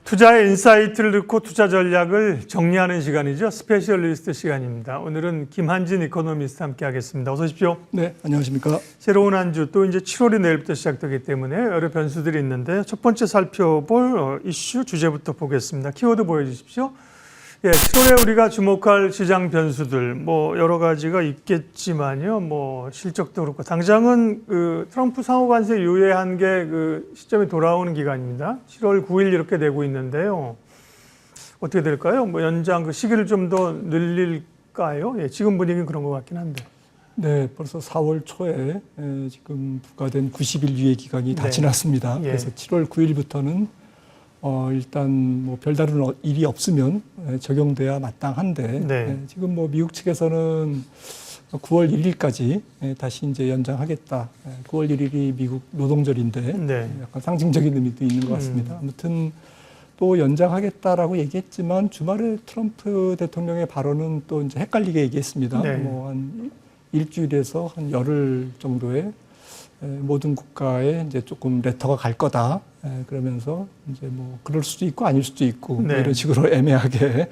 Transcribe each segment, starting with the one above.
투자의 인사이트를 넣고 투자 전략을 정리하는 시간이죠. 스페셜리스트 시간입니다. 오늘은 김한진 이코노미스트 함께 하겠습니다. 어서 오십시오. 네, 안녕하십니까. 새로운 한 주 또 이제 7월이 내일부터 시작되기 때문에 여러 변수들이 있는데 첫 번째 살펴볼 이슈 주제부터 보겠습니다. 키워드 보여주십시오. 예, 7월에 우리가 주목할 시장 변수들 뭐 여러 가지가 있겠지만요. 뭐 실적도 그렇고 당장은 그 트럼프 상호 관세 유예한 게 그 시점에 돌아오는 기간입니다. 7월 9일 이렇게 되고 있는데요. 어떻게 될까요? 뭐 연장 그 시기를 좀 더 늘릴까요? 예, 지금 분위기는 그런 것 같긴 한데. 네, 벌써 4월 초에 지금 부과된 90일 유예 기간이 다 네. 지났습니다. 예. 그래서 7월 9일부터는 일단 뭐 별다른 일이 없으면 적용돼야 마땅한데 네. 지금 뭐 미국 측에서는 9월 1일까지 다시 이제 연장하겠다. 9월 1일이 미국 노동절인데 네. 약간 상징적인 의미도 있는 것 같습니다. 아무튼 또 연장하겠다라고 얘기했지만 주말에 트럼프 대통령의 발언은 또 이제 헷갈리게 얘기했습니다. 네. 뭐 한 일주일에서 한 열흘 정도의 모든 국가에 이제 조금 레터가 갈 거다. 그러면서 이제 뭐 그럴 수도 있고 아닐 수도 있고 네. 뭐 이런 식으로 애매하게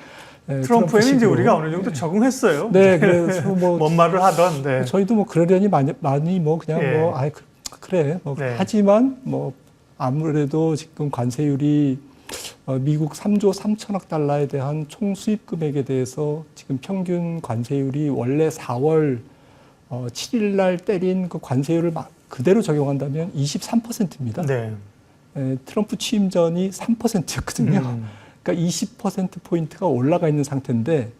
트럼프에는 이제 우리가 어느 정도 적응했어요. 네, 그래서 뭐 뭔 말을 하던. 네. 저희도 뭐 그러려니 많이 뭐 그냥 예. 뭐 그래 뭐 네. 하지만 뭐 아무래도 지금 관세율이 미국 3조 3천억 달러에 대한 총 수입 금액에 대해서 지금 평균 관세율이 원래 4월 7일 날 때린 그 관세율을 그대로 적용한다면 23%입니다. 네. 트럼프 취임 전이 3%였거든요. 그러니까 20%포인트가 올라가 있는 상태인데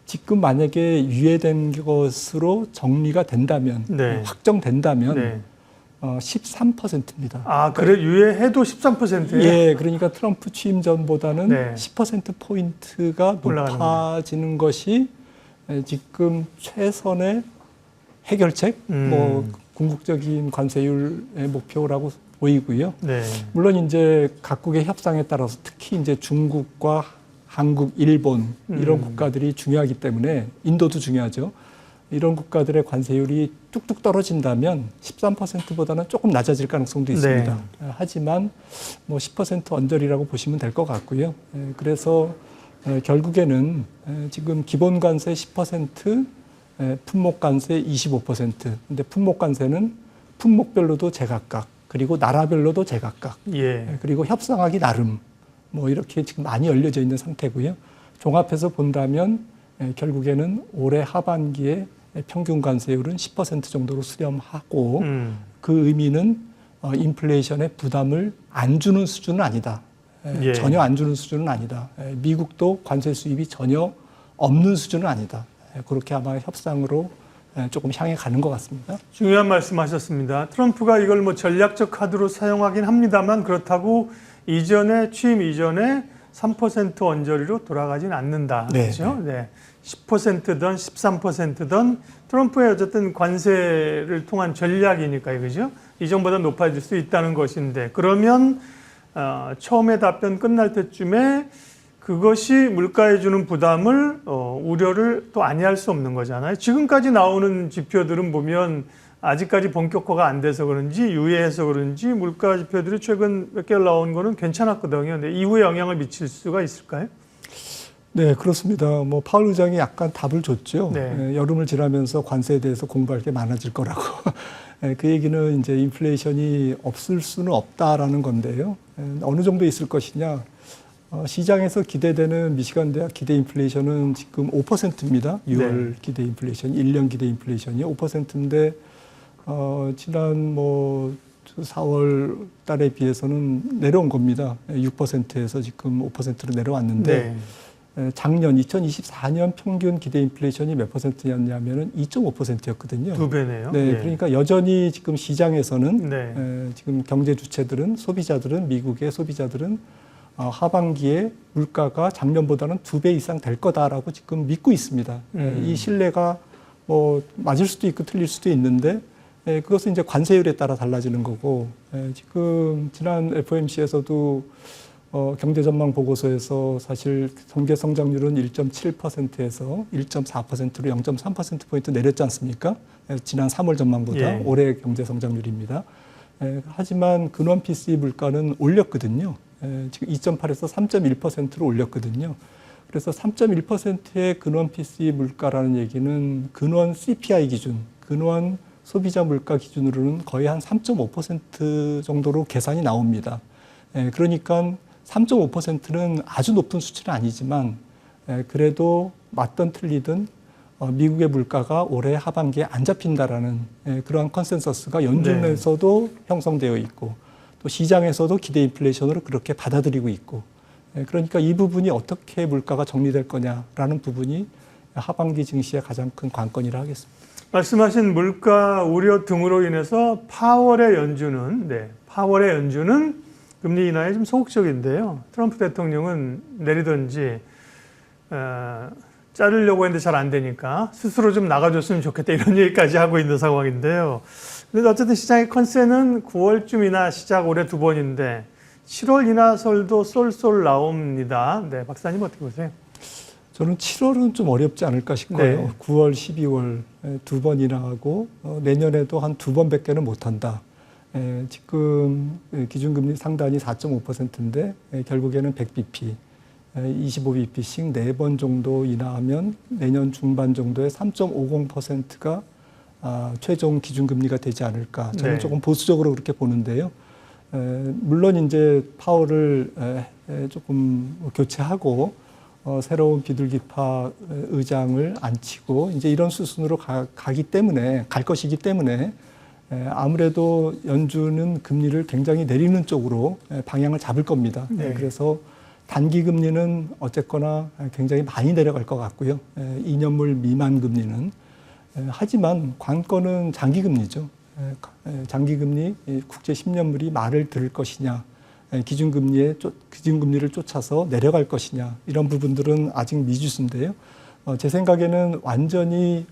지금 만약에 유예된 것으로 정리가 된다면, 네. 확정된다면 네. 13%입니다. 아, 그래 유예해도 13%예요? 예, 그러니까 트럼프 취임 전보다는 네. 10%포인트가 높아지는 것이 지금 최선의 해결책, 뭐 궁극적인 관세율의 목표라고 보이고요. 네. 물론 이제 각국의 협상에 따라서 특히 이제 중국과 한국, 일본 이런 국가들이 중요하기 때문에 인도도 중요하죠. 이런 국가들의 관세율이 뚝뚝 떨어진다면 13%보다는 조금 낮아질 가능성도 있습니다. 네. 하지만 뭐 10% 언저리라고 보시면 될 것 같고요. 그래서 결국에는 지금 기본 관세 10%, 품목 관세 25%. 근데 품목 관세는 품목별로도 제각각, 그리고 나라별로도 제각각, 예. 그리고 협상하기 나름, 뭐 이렇게 지금 많이 열려져 있는 상태고요. 종합해서 본다면 결국에는 올해 하반기에 평균 관세율은 10% 정도로 수렴하고 그 의미는 인플레이션의 부담을 안 주는 수준은 아니다. 예. 전혀 안 주는 수준은 아니다. 미국도 관세 수입이 전혀 없는 수준은 아니다. 그렇게 아마 협상으로 조금 향해 가는 것 같습니다. 중요한 말씀하셨습니다. 트럼프가 이걸 뭐 전략적 카드로 사용하긴 합니다만 그렇다고 취임 이전에 3% 언저리로 돌아가진 않는다. 네, 그렇죠? 네. 10%든 13%든 트럼프의 어쨌든 관세를 통한 전략이니까요. 그죠? 이전보다 높아질 수 있다는 것인데 그러면 처음에 답변 끝날 때쯤에 그것이 물가에 주는 부담을 우려를 또 아니할 수 없는 거잖아요. 지금까지 나오는 지표들은 보면 아직까지 본격화가 안 돼서 그런지 유예해서 그런지 물가 지표들이 최근 몇 개월 나온 거는 괜찮았거든요. 근데 이후에 영향을 미칠 수가 있을까요? 네, 그렇습니다. 뭐 파월 의장이 약간 답을 줬죠. 네. 여름을 지나면서 관세에 대해서 공부할 게 많아질 거라고. 그 얘기는 이제 인플레이션이 없을 수는 없다라는 건데요. 어느 정도 있을 것이냐. 시장에서 기대되는 미시간 대학 기대 인플레이션은 지금 5%입니다. 6월 기대 인플레이션, 1년 기대 인플레이션이 5%인데 지난 뭐 4월 달에 비해서는 내려온 겁니다. 6%에서 지금 5%로 내려왔는데 작년 2024년 평균 기대 인플레이션이 몇 %였냐면은 2.5%였거든요. 2배네요. 네, 그러니까 여전히 지금 시장에서는 지금 경제 주체들은 소비자들은 미국의 소비자들은 하반기에 물가가 작년보다는 2배 이상 될 거다라고 지금 믿고 있습니다. 이 신뢰가 뭐 맞을 수도 있고 틀릴 수도 있는데 그것은 이제 관세율에 따라 달라지는 거고 지금 지난 FOMC에서도 경제 전망 보고서에서 사실 경제 성장률은 1.7%에서 1.4%로 0.3%포인트 내렸지 않습니까? 지난 3월 전망보다 올해 경제 성장률입니다. 하지만 근원 PCE 물가는 올렸거든요. 지금 2.8에서 3.1%로 올렸거든요. 그래서 3.1%의 근원 PCE 물가라는 얘기는 근원 CPI 기준, 근원 소비자 물가 기준으로는 거의 한 3.5% 정도로 계산이 나옵니다. 그러니까 3.5%는 아주 높은 수치는 아니지만 그래도 맞든 틀리든 미국의 물가가 올해 하반기에 안 잡힌다라는 그러한 컨센서스가 연준에서도 형성되어 있고 또 시장에서도 기대 인플레이션으로 그렇게 받아들이고 있고 그러니까 이 부분이 어떻게 물가가 정리될 거냐라는 부분이 하반기 증시의 가장 큰 관건이라 하겠습니다. 말씀하신 물가 우려 등으로 인해서 파월의 연준은 금리 인하에 좀 소극적인데요. 트럼프 대통령은 내리든지 자르려고 했는데 잘 안 되니까 스스로 좀 나가줬으면 좋겠다 이런 얘기까지 하고 있는 상황인데요. 그런데 어쨌든 시장의 컨센은 9월쯤 인하 시작 올해 2번인데 7월 인하설도 쏠쏠 나옵니다. 네, 박사님 어떻게 보세요? 저는 7월은 좀 어렵지 않을까 싶고요. 네. 9월, 12월 두 번 인하하고 내년에도 한 두 번밖에는 못한다. 지금 기준금리 상단이 4.5%인데 결국에는 100bp, 25bp씩 4번 정도 인하하면 내년 중반 정도에 3.50%가 최종 기준금리가 되지 않을까. 저는 네. 조금 보수적으로 그렇게 보는데요. 물론 이제 파월을 조금 교체하고 새로운 비둘기파 의장을 안치고 이제 이런 수순으로 가기 때문에 갈 것이기 때문에 아무래도 연준은 금리를 굉장히 내리는 쪽으로 방향을 잡을 겁니다. 네. 그래서 단기 금리는 어쨌거나 굉장히 많이 내려갈 것 같고요. 2년물 미만 금리는 하지만 관건은 장기 금리죠. 장기 금리 국제 10년물이 말을 들을 것이냐. 기준금리를 쫓아서 내려갈 것이냐 이런 부분들은 아직 미지수인데요. 제 생각에는 완전히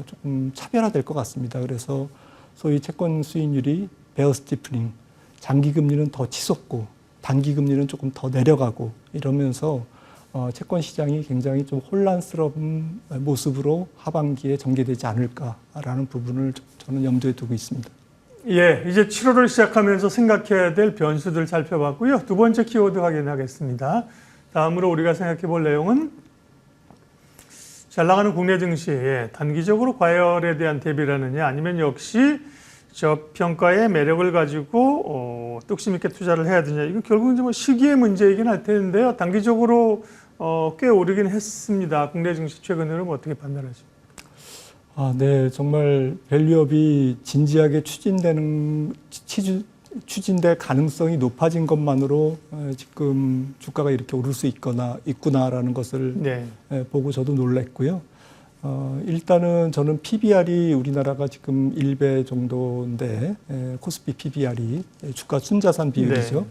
조금 차별화될 것 같습니다. 그래서 소위 채권 수익률이 베어 스티프닝, 장기 금리는 더 치솟고 단기 금리는 조금 더 내려가고 이러면서 채권 시장이 굉장히 좀 혼란스러운 모습으로 하반기에 전개되지 않을까라는 부분을 저는 염두에 두고 있습니다. 예, 이제 7월을 시작하면서 생각해야 될 변수들 살펴봤고요. 두 번째 키워드 확인하겠습니다. 다음으로 우리가 생각해 볼 내용은 잘 나가는 국내 증시에 단기적으로 과열에 대한 대비라느냐 아니면 역시 저평가의 매력을 가지고 뚝심 있게 투자를 해야 되냐. 이건 결국은 뭐 시기의 문제이긴 할 텐데요. 단기적으로 꽤 오르긴 했습니다. 국내 증시 최근 흐름 어떻게 판단하십니까? 네, 정말 밸류업이 진지하게 추진될 가능성이 높아진 것만으로 지금 주가가 이렇게 오를 수 있구나라는 것을 네. 보고 저도 놀랐고요. 일단은 저는 PBR이 우리나라가 지금 1배 정도인데 코스피 PBR이 주가 순자산 비율이죠.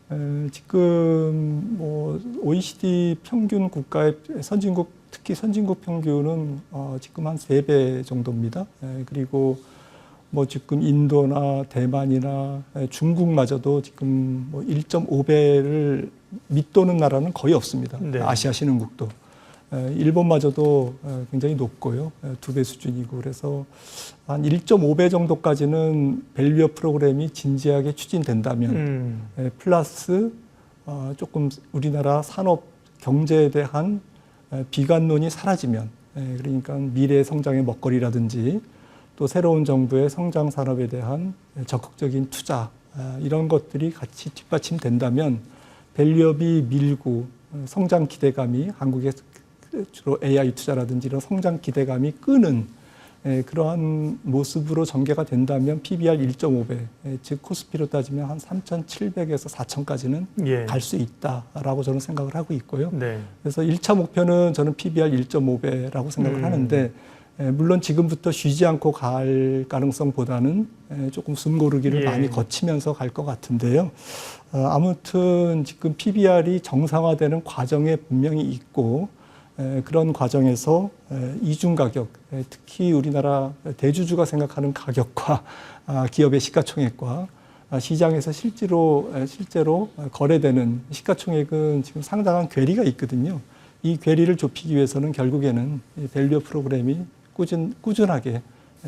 네. 지금 뭐 OECD 평균 국가의 특히 선진국 평균은 지금 한 3배 정도입니다. 그리고 뭐 지금 인도나 대만이나 중국마저도 지금 뭐 1.5배를 밑도는 나라는 거의 없습니다. 네. 아시아 신흥국도. 일본마저도 굉장히 높고요. 2배 수준이고 그래서 한 1.5배 정도까지는 밸류업 프로그램이 진지하게 추진된다면 플러스 조금 우리나라 산업 경제에 대한 비관론이 사라지면 그러니까 미래 성장의 먹거리라든지 또 새로운 정부의 성장 산업에 대한 적극적인 투자 이런 것들이 같이 뒷받침된다면 밸류업이 밀고 성장 기대감이 한국의 주로 AI 투자라든지 이런 성장 기대감이 끄는 그러한 모습으로 전개가 된다면 PBR 1.5배, 즉 코스피로 따지면 한 3,700에서 4,000까지는 예. 갈 수 있다라고 저는 생각을 하고 있고요. 네. 그래서 1차 목표는 저는 PBR 1.5배라고 생각을 하는데 물론 지금부터 쉬지 않고 갈 가능성보다는 조금 숨 고르기를 많이 거치면서 갈 것 같은데요. 아무튼 지금 PBR이 정상화되는 과정에 분명히 있고 그런 과정에서 이중 가격, 특히 우리나라 대주주가 생각하는 가격과 기업의 시가총액과 시장에서 실제로 거래되는 시가총액은 지금 상당한 괴리가 있거든요. 이 괴리를 좁히기 위해서는 결국에는 밸류업 프로그램이 꾸준하게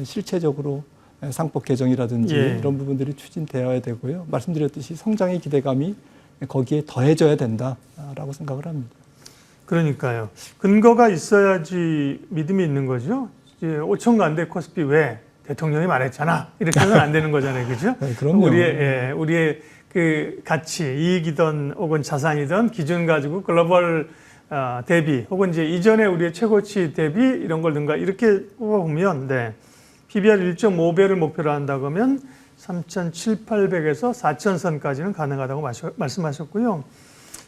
실체적으로 상법 개정이라든지 이런 부분들이 추진되어야 되고요. 말씀드렸듯이 성장의 기대감이 거기에 더해져야 된다라고 생각을 합니다. 그러니까요. 근거가 있어야지 믿음이 있는 거죠. 이제 5천간대 코스피 왜 대통령이 말했잖아. 이렇게는 안 되는 거잖아요. 그죠? 네, 그럼요. 우리의 그 가치, 이익이든 혹은 자산이든 기준 가지고 글로벌 대비 혹은 이제 이전에 우리의 최고치 대비 이런 걸 든가 이렇게 뽑아보면 네. PBR 1.5배를 목표로 한다고 하면 3,700~800에서 4,000선까지는 가능하다고 말씀하셨고요.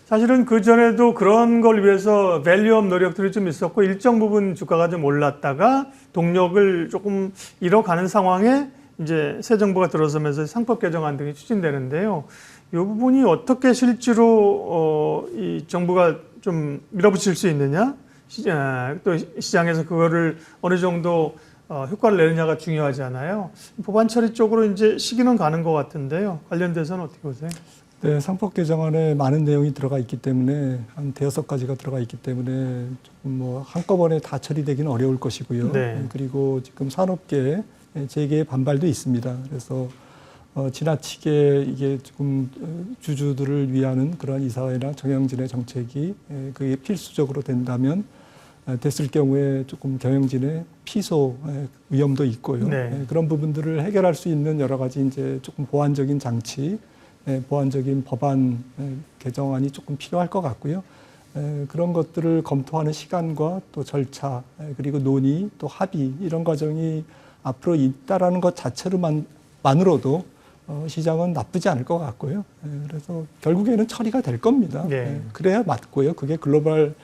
사실은 그 전에도 그런 걸 위해서 밸류업 노력들이 좀 있었고 일정 부분 주가가 좀 올랐다가 동력을 조금 잃어가는 상황에 이제 새 정부가 들어서면서 상법 개정안 등이 추진되는데요. 이 부분이 어떻게 실제로 이 정부가 좀 밀어붙일 수 있느냐, 또 시장에서 그거를 어느 정도 효과를 내느냐가 중요하잖아요. 법안 처리 쪽으로 이제 시기는 가는 것 같은데요. 관련돼서는 어떻게 보세요? 네, 상법 개정안에 많은 내용이 들어가 있기 때문에 한 5-6가지가 들어가 있기 때문에 조금 뭐 한꺼번에 다 처리되기는 어려울 것이고요. 네. 그리고 지금 산업계 재계의 반발도 있습니다. 그래서 지나치게 이게 조금 주주들을 위하는 그런 이사회나 경영진의 정책이 그게 필수적으로 된다면 됐을 경우에 조금 경영진의 피소 위험도 있고요. 네. 그런 부분들을 해결할 수 있는 여러 가지 이제 조금 보완적인 장치, 보완적인 법안 개정안이 조금 필요할 것 같고요. 그런 것들을 검토하는 시간과 또 절차, 그리고 논의, 또 합의 이런 과정이 앞으로 있다라는 것 자체로만으로도 시장은 나쁘지 않을 것 같고요. 그래서 결국에는 처리가 될 겁니다. 네. 그래야 맞고요. 그게 글로벌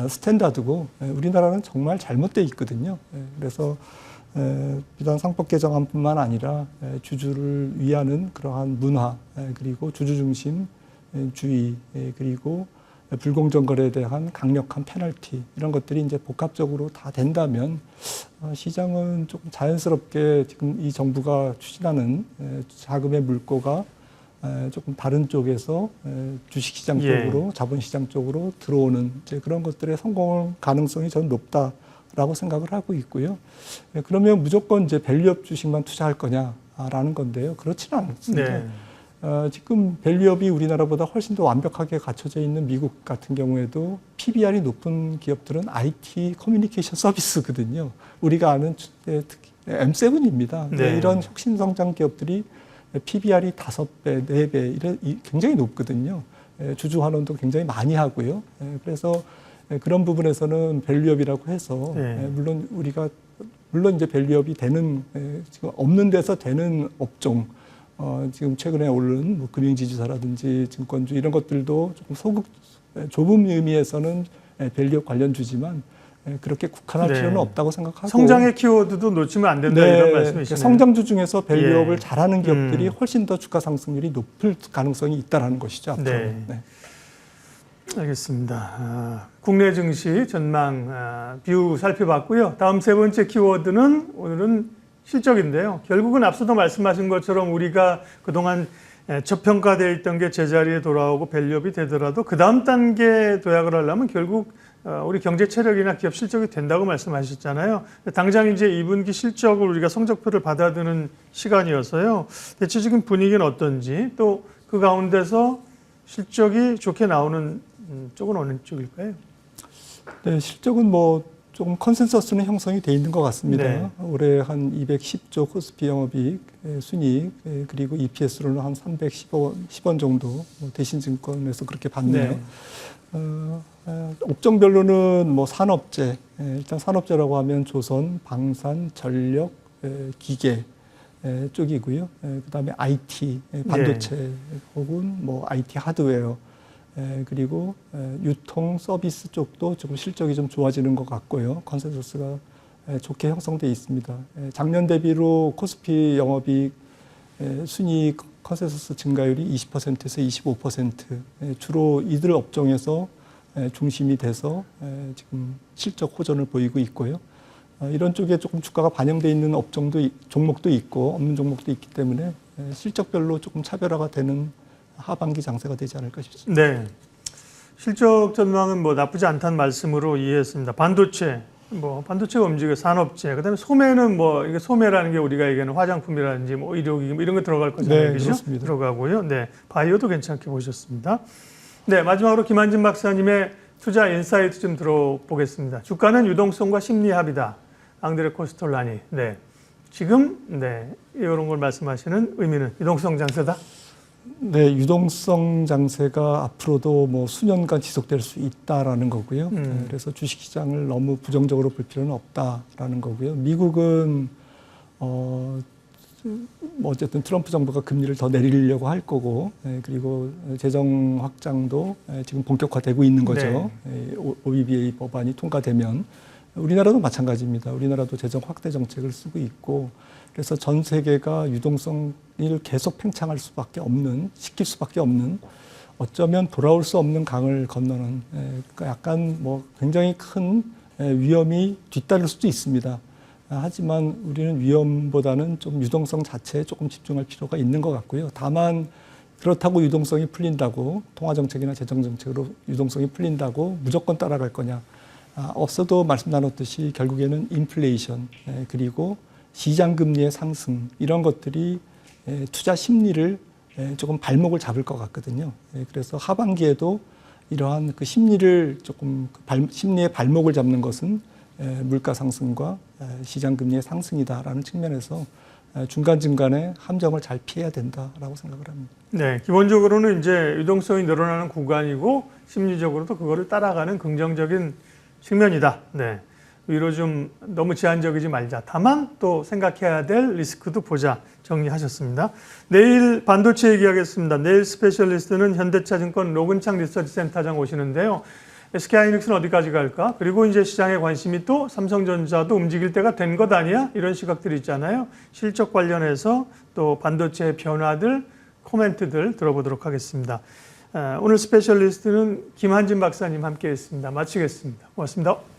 스탠다드고 우리나라는 정말 잘못돼 있거든요. 그래서 비단 상법 개정안뿐만 아니라 주주를 위하는 그러한 문화, 그리고 주주 중심 주의, 그리고 불공정 거래에 대한 강력한 페널티 이런 것들이 이제 복합적으로 다 된다면 시장은 조금 자연스럽게 지금 이 정부가 추진하는 자금의 물꼬가 조금 다른 쪽에서 주식시장 쪽으로 자본시장 쪽으로 들어오는 이제 그런 것들의 성공 가능성이 저는 높다라고 생각을 하고 있고요. 그러면 무조건 이제 밸류업 주식만 투자할 거냐라는 건데요. 그렇지는 않습니다. 네. 지금 밸류업이 우리나라보다 훨씬 더 완벽하게 갖춰져 있는 미국 같은 경우에도 PBR이 높은 기업들은 IT 커뮤니케이션 서비스거든요. 우리가 아는 특히 M7입니다. 네. 이런 혁신 성장 기업들이 PBR이 5배, 4배 이래 굉장히 높거든요. 주주 환원도 굉장히 많이 하고요. 그래서 그런 부분에서는 밸류업이라고 해서 물론 이제 밸류업이 되는 지금 없는 데서 되는 업종. 지금 최근에 오른 뭐 금융지주사라든지 증권주 이런 것들도 조금 좁은 의미에서는 밸류업 관련주지만 그렇게 국한할 필요는 없다고 생각하고 성장의 키워드도 놓치면 안 된다 이런 말씀이시네요. 성장주 중에서 밸류업을 잘하는 기업들이 훨씬 더 주가 상승률이 높을 가능성이 있다라는 것이죠. 앞으로. 네. 알겠습니다. 국내 증시 전망 뷰 살펴봤고요. 다음 세 번째 키워드는 오늘은 실적인데요. 결국은 앞서도 말씀하신 것처럼 우리가 그동안 저평가되어 있던 게 제자리에 돌아오고 밸류업이 되더라도 그 다음 단계 도약을 하려면 결국 우리 경제 체력이나 기업 실적이 된다고 말씀하셨잖아요. 당장 이제 2분기 실적을 우리가 성적표를 받아드는 시간이어서요. 대체적인 분위기는 어떤지 또 그 가운데서 실적이 좋게 나오는 쪽은 어느 쪽일까요? 네, 실적은 뭐 조금 컨센서스는 형성이 돼 있는 것 같습니다. 네. 올해 한 210조 코스피 영업이익 순이익 그리고 EPS로는 한 310원 정도 대신증권에서 그렇게 봤네요. 네. 업종별로는 뭐 산업재, 일단 산업재라고 하면 조선, 방산, 전력, 기계 쪽이고요. 그다음에 IT, 반도체 혹은 뭐 IT 하드웨어 그리고 유통 서비스 쪽도 조금 실적이 좀 좋아지는 것 같고요. 컨센서스가 좋게 형성돼 있습니다. 작년 대비로 코스피 영업이익 순이익 컨센서스 증가율이 20%에서 25%, 주로 이들 업종에서 중심이 돼서 지금 실적 호전을 보이고 있고요. 이런 쪽에 조금 주가가 반영돼 있는 종목도 있고 없는 종목도 있기 때문에 실적별로 조금 차별화가 되는 하반기 장세가 되지 않을까 싶습니다. 네. 실적 전망은 뭐 나쁘지 않다는 말씀으로 이해했습니다. 반도체 뭐 반도체가 움직여 산업재, 그다음에 소매는 뭐 이게 소매라는 게 우리가 얘기하는 화장품이라든지 뭐 의료기기 뭐 이런 거 들어갈 거잖아요, 네, 그죠? 그렇습니다. 들어가고요. 네, 바이오도 괜찮게 보셨습니다. 네, 마지막으로 김한진 박사님의 투자 인사이트 좀 들어보겠습니다. 주가는 유동성과 심리합이다. 앙드레 코스톨라니. 네, 지금 이런 걸 말씀하시는 의미는 유동성 장세다. 네, 유동성 장세가 앞으로도 뭐 수년간 지속될 수 있다라는 거고요. 그래서 주식시장을 너무 부정적으로 볼 필요는 없다라는 거고요. 미국은 뭐 어쨌든 트럼프 정부가 금리를 더 내리려고 할 거고, 그리고 재정 확장도 지금 본격화되고 있는 거죠. OBBA 법안이 통과되면 우리나라도 마찬가지입니다. 우리나라도 재정 확대 정책을 쓰고 있고, 그래서 전 세계가 유동성을 계속 팽창할 수밖에 없는, 시킬 수밖에 없는, 어쩌면 돌아올 수 없는 강을 건너는, 그러니까 약간 뭐 굉장히 큰 위험이 뒤따를 수도 있습니다. 하지만 우리는 위험보다는 좀 유동성 자체에 조금 집중할 필요가 있는 것 같고요. 다만 그렇다고 유동성이 풀린다고, 통화정책이나 재정정책으로 유동성이 풀린다고 무조건 따라갈 거냐. 없어도 말씀 나눴듯이 결국에는 인플레이션, 그리고 시장 금리의 상승, 이런 것들이 투자 심리를 조금 발목을 잡을 것 같거든요. 그래서 하반기에도 이러한 그 심리를 조금 심리의 발목을 잡는 것은 물가 상승과 시장 금리의 상승이다라는 측면에서 중간중간에 함정을 잘 피해야 된다라고 생각을 합니다. 네, 기본적으로는 이제 유동성이 늘어나는 구간이고 심리적으로도 그거를 따라가는 긍정적인 측면이다. 네. 위로 좀 너무 제한적이지 말자. 다만 또 생각해야 될 리스크도 보자. 정리하셨습니다. 내일 반도체 얘기하겠습니다. 내일 스페셜리스트는 현대차증권 로근창 리서치센터장 오시는데요. SK하이닉스는 어디까지 갈까? 그리고 이제 시장의 관심이 또 삼성전자도 움직일 때가 된 것 아니야? 이런 시각들이 있잖아요. 실적 관련해서 또 반도체의 변화들, 코멘트들 들어보도록 하겠습니다. 오늘 스페셜리스트는 김한진 박사님 함께 했습니다. 마치겠습니다. 고맙습니다.